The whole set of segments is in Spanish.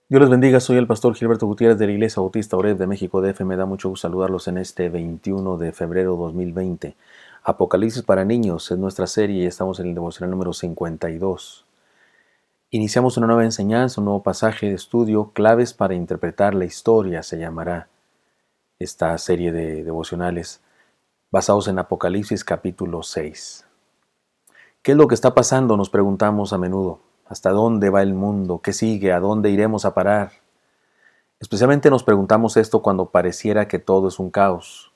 Dios les bendiga, soy el pastor Gilberto Gutiérrez de la Iglesia Bautista Oreb de México DF. Me da mucho gusto saludarlos en este 21 de febrero 2020. Apocalipsis para niños es nuestra serie y estamos en el devocional número 52. Iniciamos una nueva enseñanza, un nuevo pasaje de estudio, claves para interpretar la historia, se llamará esta serie de devocionales basados en Apocalipsis capítulo 6. ¿Qué es lo que está pasando? Nos preguntamos a menudo. ¿Hasta dónde va el mundo? ¿Qué sigue? ¿A dónde iremos a parar? Especialmente nos preguntamos esto cuando pareciera que todo es un caos.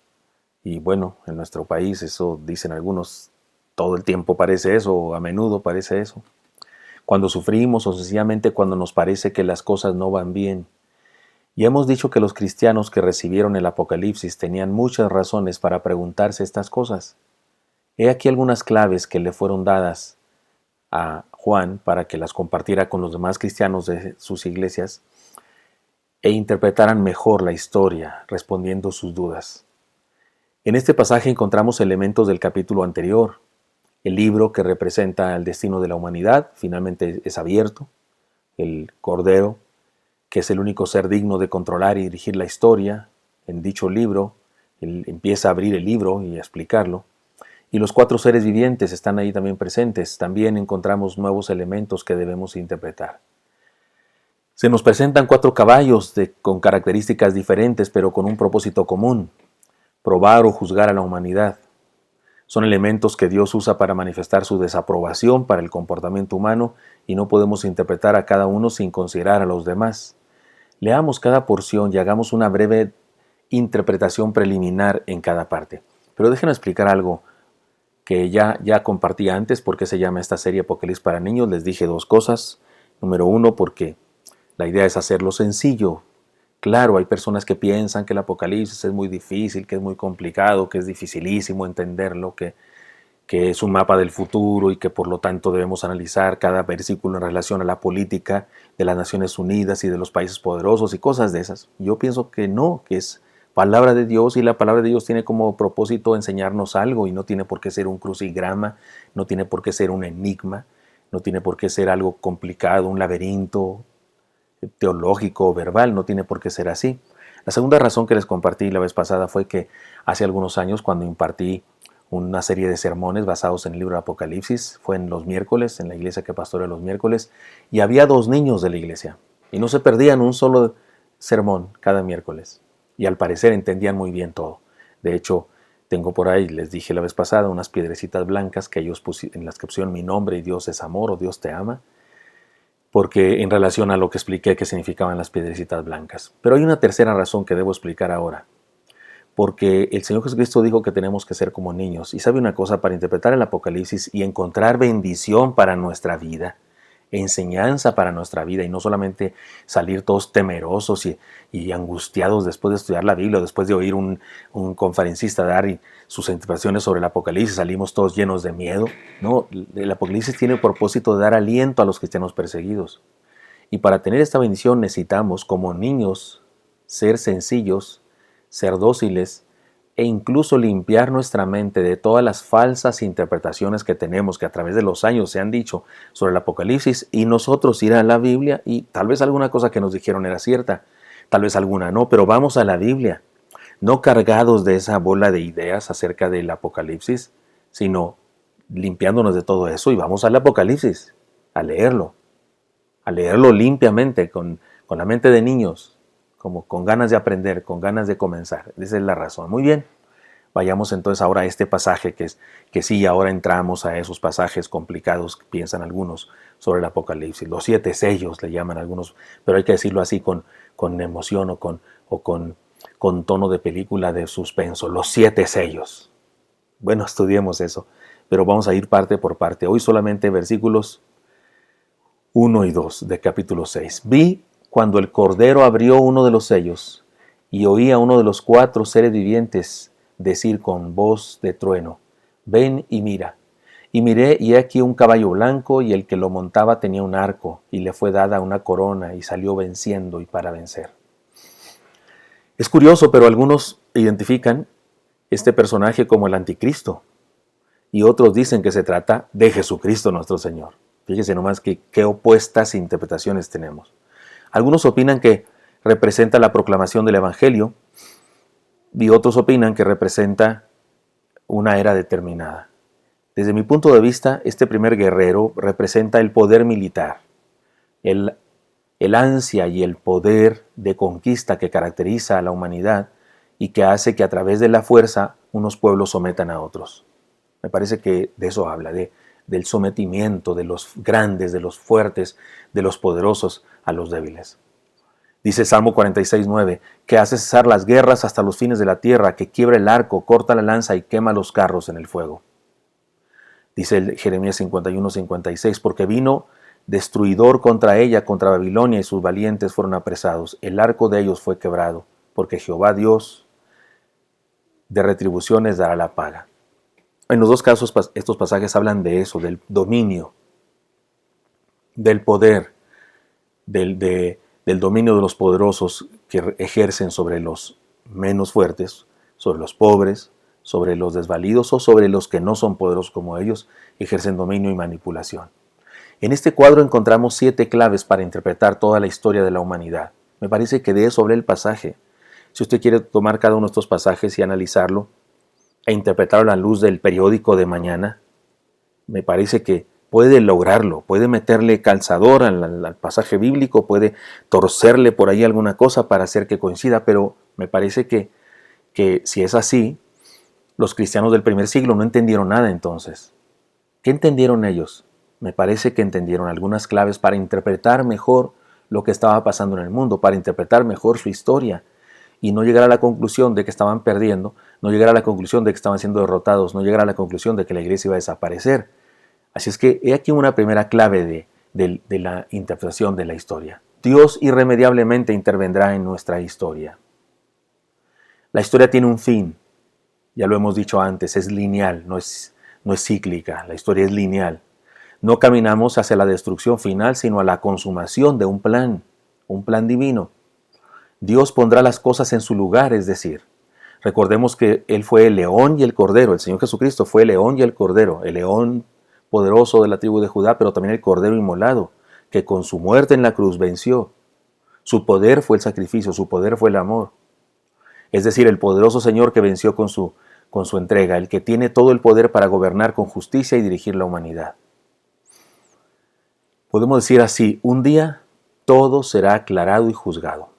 Y bueno, en nuestro país eso dicen algunos, todo el tiempo parece eso, o a menudo parece eso. Cuando sufrimos o sencillamente cuando nos parece que las cosas no van bien. Y hemos dicho que los cristianos que recibieron el Apocalipsis tenían muchas razones para preguntarse estas cosas. He aquí algunas claves que le fueron dadas a Juan para que las compartiera con los demás cristianos de sus iglesias e interpretaran mejor la historia, respondiendo sus dudas. En este pasaje encontramos elementos del capítulo anterior. El libro que representa el destino de la humanidad finalmente es abierto. El Cordero, que es el único ser digno de controlar y dirigir la historia, en dicho libro, él empieza a abrir el libro y a explicarlo. Y los cuatro seres vivientes están ahí también presentes. También encontramos nuevos elementos que debemos interpretar. Se nos presentan cuatro caballos con características diferentes, pero con un propósito común: probar o juzgar a la humanidad. Son elementos que Dios usa para manifestar su desaprobación para el comportamiento humano y no podemos interpretar a cada uno sin considerar a los demás. Leamos cada porción y hagamos una breve interpretación preliminar en cada parte. Pero déjenme explicar algo que ya compartí antes. ¿Por qué se llama esta serie Apocalipsis para niños? Les dije dos cosas. Número uno, porque la idea es hacerlo sencillo. Claro, hay personas que piensan que el Apocalipsis es muy difícil, que es muy complicado, que es dificilísimo entenderlo, que es un mapa del futuro y que por lo tanto debemos analizar cada versículo en relación a la política de las Naciones Unidas y de los países poderosos y cosas de esas. Yo pienso que no, que es palabra de Dios y la palabra de Dios tiene como propósito enseñarnos algo y no tiene por qué ser un crucigrama, no tiene por qué ser un enigma, no tiene por qué ser algo complicado, un laberinto teológico o verbal, no tiene por qué ser así. La segunda razón que les compartí la vez pasada fue que hace algunos años, cuando impartí una serie de sermones basados en el libro de Apocalipsis, fue en los miércoles, en la iglesia que pastorea los miércoles, y había dos niños de la iglesia, y no se perdían un solo sermón cada miércoles, y al parecer entendían muy bien todo. De hecho, tengo por ahí, les dije la vez pasada, unas piedrecitas blancas que ellos en las que pusieron mi nombre y Dios es amor o Dios te ama, porque en relación a lo que expliqué que significaban las piedrecitas blancas. Pero hay una tercera razón que debo explicar ahora, porque el Señor Jesucristo dijo que tenemos que ser como niños. Y sabe una cosa, para interpretar el Apocalipsis y encontrar bendición para nuestra vida, enseñanza para nuestra vida, y no solamente salir todos temerosos y angustiados después de estudiar la Biblia, o después de oír un conferencista dar sus interpretaciones sobre el Apocalipsis, salimos todos llenos de miedo. No, el Apocalipsis tiene el propósito de dar aliento a los cristianos perseguidos. Y para tener esta bendición necesitamos, como niños, ser sencillos, ser dóciles e incluso limpiar nuestra mente de todas las falsas interpretaciones que tenemos, que a través de los años se han dicho sobre el Apocalipsis, y nosotros ir a la Biblia y tal vez alguna cosa que nos dijeron era cierta, tal vez alguna no, pero vamos a la Biblia, no cargados de esa bola de ideas acerca del Apocalipsis, sino limpiándonos de todo eso y vamos al Apocalipsis, a leerlo limpiamente, con la mente de niños, como con ganas de aprender, con ganas de comenzar. Esa es la razón. Muy bien, vayamos entonces ahora a este pasaje que sí, ahora entramos a esos pasajes complicados que piensan algunos sobre el Apocalipsis. Los 7 sellos le llaman algunos, pero hay que decirlo así con emoción o con tono de película de suspenso. Los 7 sellos. Bueno, estudiemos eso, pero vamos a ir parte por parte. Hoy solamente versículos 1 y 2 de capítulo 6. Vi cuando el Cordero abrió uno de los sellos y oí a uno de los 4 seres vivientes decir con voz de trueno: ven y mira. Y miré, y he aquí un caballo blanco, y el que lo montaba tenía un arco, y le fue dada una corona, y salió venciendo y para vencer. Es curioso, pero algunos identifican este personaje como el anticristo, y otros dicen que se trata de Jesucristo nuestro Señor. Fíjese nomás qué opuestas interpretaciones tenemos. Algunos opinan que representa la proclamación del Evangelio y otros opinan que representa una era determinada. Desde mi punto de vista, este primer guerrero representa el poder militar, el ansia y el poder de conquista que caracteriza a la humanidad y que hace que a través de la fuerza unos pueblos sometan a otros. Me parece que de eso habla, del sometimiento de los grandes, de los fuertes, de los poderosos a los débiles. Dice Salmo 46:9, que hace cesar las guerras hasta los fines de la tierra, que quiebra el arco, corta la lanza y quema los carros en el fuego. Dice Jeremías 51:56, porque vino destruidor contra ella, contra Babilonia, y sus valientes fueron apresados. El arco de ellos fue quebrado, porque Jehová Dios de retribuciones dará la paga. En los dos casos estos pasajes hablan de eso, del dominio, del poder, del dominio de los poderosos que ejercen sobre los menos fuertes, sobre los pobres, sobre los desvalidos o sobre los que no son poderosos como ellos, ejercen dominio y manipulación. En este cuadro encontramos 7 claves para interpretar toda la historia de la humanidad. Me parece que de eso habla el pasaje. Si usted quiere tomar cada uno de estos pasajes y analizarlo e interpretarlo a la luz del periódico de mañana, me parece que puede lograrlo, puede meterle calzador al pasaje bíblico, puede torcerle por ahí alguna cosa para hacer que coincida, pero me parece que si es así, los cristianos del primer siglo no entendieron nada entonces. ¿Qué entendieron ellos? Me parece que entendieron algunas claves para interpretar mejor lo que estaba pasando en el mundo, para interpretar mejor su historia y no llegar a la conclusión de que estaban perdiendo, no llegar a la conclusión de que estaban siendo derrotados, no llegar a la conclusión de que la iglesia iba a desaparecer. Así es que he aquí una primera clave de la interpretación de la historia. Dios irremediablemente intervendrá en nuestra historia. La historia tiene un fin, ya lo hemos dicho antes, es lineal, no es cíclica, la historia es lineal. No caminamos hacia la destrucción final, sino a la consumación de un plan divino. Dios pondrá las cosas en su lugar, es decir, recordemos que Él fue el león y el cordero, el Señor Jesucristo fue el león y el cordero, el león poderoso de la tribu de Judá, pero también el cordero inmolado, que con su muerte en la cruz venció. Su poder fue el sacrificio, su poder fue el amor. Es decir, el poderoso Señor que venció con su entrega, el que tiene todo el poder para gobernar con justicia y dirigir la humanidad. Podemos decir así, un día todo será aclarado y juzgado.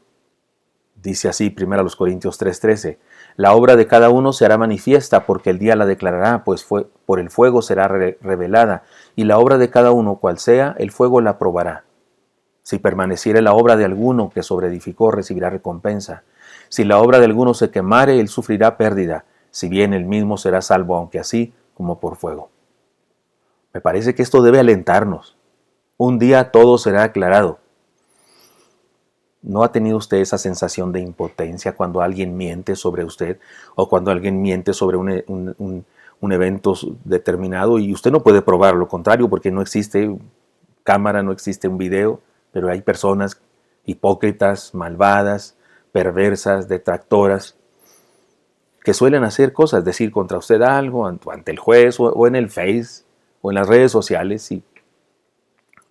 Dice así 1 Corintios 3:13, la obra de cada uno se hará manifiesta porque el día la declarará, pues por el fuego será revelada, y la obra de cada uno, cual sea, el fuego la probará. Si permaneciere la obra de alguno que sobreedificó, recibirá recompensa. Si la obra de alguno se quemare, él sufrirá pérdida, si bien él mismo será salvo, aunque así como por fuego. Me parece que esto debe alentarnos. Un día todo será aclarado. ¿No ha tenido usted esa sensación de impotencia cuando alguien miente sobre usted o cuando alguien miente sobre un evento determinado y usted no puede probar lo contrario porque no existe cámara, no existe un video, pero hay personas hipócritas, malvadas, perversas, detractoras, que suelen hacer cosas, decir contra usted algo ante el juez o en el Face o en las redes sociales y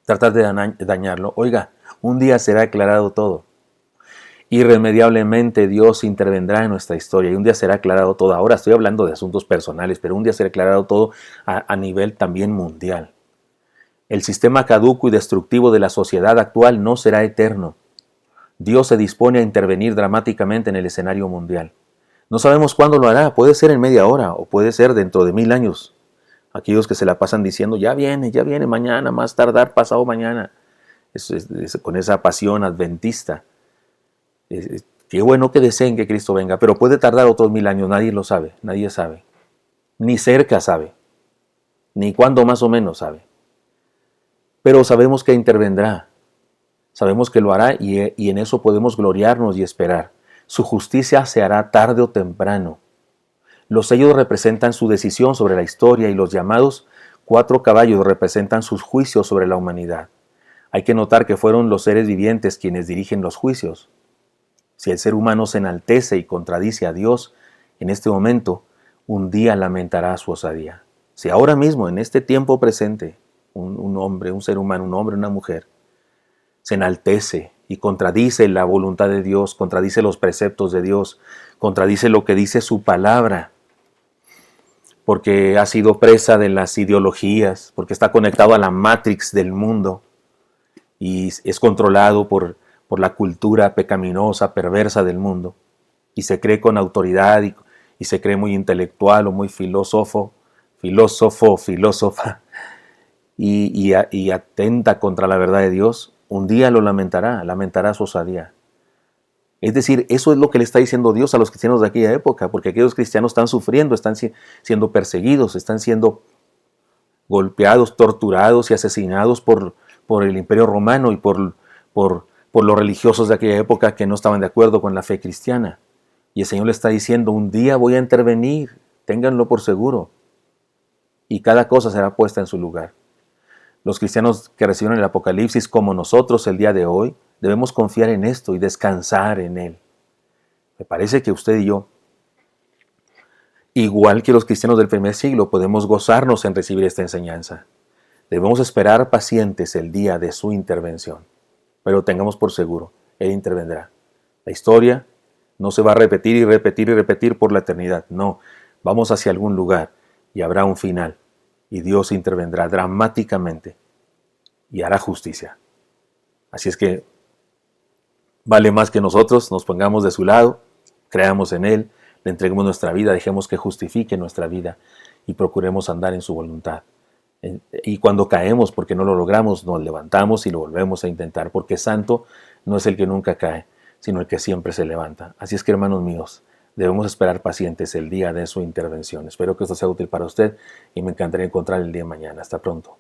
tratar de dañarlo? Oiga, un día será aclarado todo. Irremediablemente Dios intervendrá en nuestra historia y un día será aclarado todo. Ahora estoy hablando de asuntos personales, pero un día será aclarado todo a nivel también mundial. El sistema caduco y destructivo de la sociedad actual no será eterno. Dios se dispone a intervenir dramáticamente en el escenario mundial. No sabemos cuándo lo hará, puede ser en media hora o puede ser dentro de 1000 años. Aquellos que se la pasan diciendo, ya viene, mañana, más tardar, pasado mañana. Con esa pasión adventista. Qué bueno que deseen que Cristo venga, pero puede tardar otros 1000 años, nadie lo sabe, nadie sabe. Ni cerca sabe, ni cuándo más o menos sabe. Pero sabemos que intervendrá, sabemos que lo hará y en eso podemos gloriarnos y esperar. Su justicia se hará tarde o temprano. Los sellos representan su decisión sobre la historia y los llamados 4 caballos representan sus juicios sobre la humanidad. Hay que notar que fueron los seres vivientes quienes dirigen los juicios. Si el ser humano se enaltece y contradice a Dios, en este momento, un día lamentará su osadía. Si ahora mismo, en este tiempo presente, un hombre, un ser humano, un hombre, una mujer, se enaltece y contradice la voluntad de Dios, contradice los preceptos de Dios, contradice lo que dice su palabra, porque ha sido presa de las ideologías, porque está conectado a la matrix del mundo y es controlado por la cultura pecaminosa, perversa del mundo, y se cree con autoridad y se cree muy intelectual o muy filósofa, y atenta contra la verdad de Dios, un día lo lamentará su osadía. Es decir, eso es lo que le está diciendo Dios a los cristianos de aquella época, porque aquellos cristianos están sufriendo, están siendo perseguidos, están siendo golpeados, torturados y asesinados por el Imperio Romano y por los religiosos de aquella época que no estaban de acuerdo con la fe cristiana. Y el Señor le está diciendo, un día voy a intervenir, ténganlo por seguro, y cada cosa será puesta en su lugar. Los cristianos que recibieron el Apocalipsis, como nosotros el día de hoy, debemos confiar en esto y descansar en Él. Me parece que usted y yo, igual que los cristianos del primer siglo, podemos gozarnos en recibir esta enseñanza. Debemos esperar pacientes el día de su intervención, pero tengamos por seguro, Él intervendrá. La historia no se va a repetir y repetir y repetir por la eternidad, no, vamos hacia algún lugar y habrá un final, y Dios intervendrá dramáticamente y hará justicia. Así es que vale más que nosotros nos pongamos de su lado, creamos en Él, le entreguemos nuestra vida, dejemos que justifique nuestra vida y procuremos andar en su voluntad. Y cuando caemos porque no lo logramos, nos levantamos y lo volvemos a intentar, porque santo no es el que nunca cae, sino el que siempre se levanta. Así es que, hermanos míos, debemos esperar pacientes el día de su intervención. Espero que esto sea útil para usted y me encantaría encontrar el día de mañana. Hasta pronto.